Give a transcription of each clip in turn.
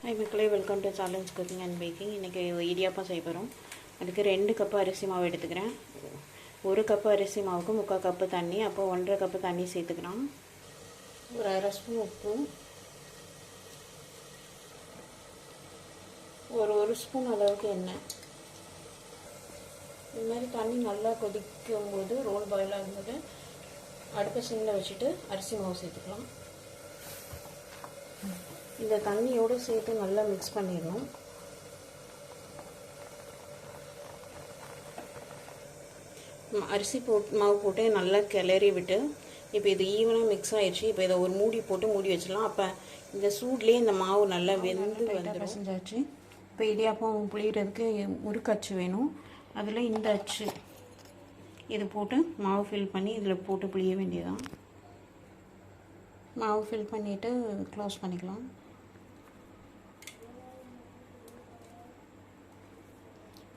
Hi மக்களே, welcome to challenge cooking and baking. இன்றைக்கி இடியாப்பம் செய்ய போகிறோம். அதுக்கு 2 கப்பு அரிசி மாவு எடுத்துக்கிறேன். 1 கப்பு அரிசி மாவுக்கு 3/4 கப்பு தண்ணி, அப்போ 1.5 கப்பு தண்ணி சேர்த்துக்கலாம். ஒரு 1/2 ஸ்பூன் உப்பு, ஒரு ஸ்பூன் அளவுக்கு எண்ணெய். இது மாதிரி தண்ணி நல்லா கொதிக்கும் போது, ரோல் பாயில் ஆகும்போது அடுப்பை சிம்மில் வச்சுட்டு அரிசி மாவு சேர்த்துக்கலாம். இந்த தண்ணியோடு சேர்த்து நல்லா மிக்ஸ் பண்ணிடணும். அரிசி மாவு போட்டு நல்லா கிளறி விட்டு, இப்போ இது ஈவனாக மிக்ஸ் ஆகிடுச்சு. இப்போ இதை ஒரு மூடி போட்டு மூடி வச்சிடலாம். அப்போ இந்த சூட்லேயே இந்த மாவு நல்லா வெந்து வந்துடும். செஞ்சாச்சு. இப்போ இடியாப்பம் புளியறதுக்கு முறுக்கு அச்சு வேணும். அதில் இந்த அச்சு இது போட்டு மாவு ஃபில் பண்ணி இதில் போட்டு புளிய வேண்டியதான். மாவு ஃபில் பண்ணிவிட்டு க்ளோஸ் பண்ணிக்கலாம்.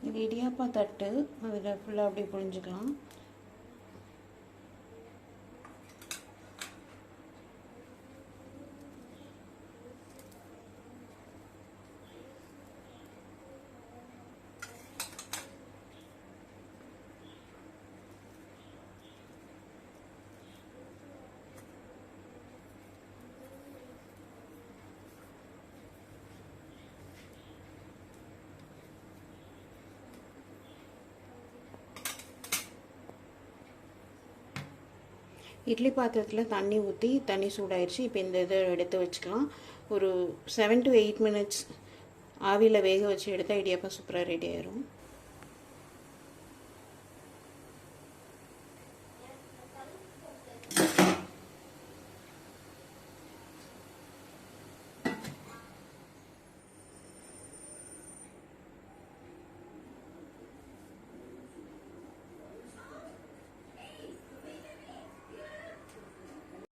இது இடியாப்பம் தட்டு, அதில் ஃபுல்லாக அப்படியே புழிஞ்சிக்கலாம். இட்லி பாத்திரத்தில் தண்ணி ஊற்றி தண்ணி சூடாயிடுச்சு. இப்போ இந்த இதை எடுத்து வச்சுக்கலாம். ஒரு 7 to 8 minutes ஆவியில் வேக வச்சு எடுத்தால் இடியாப்பம் சூப்பராக ரெடி ஆயிரும்.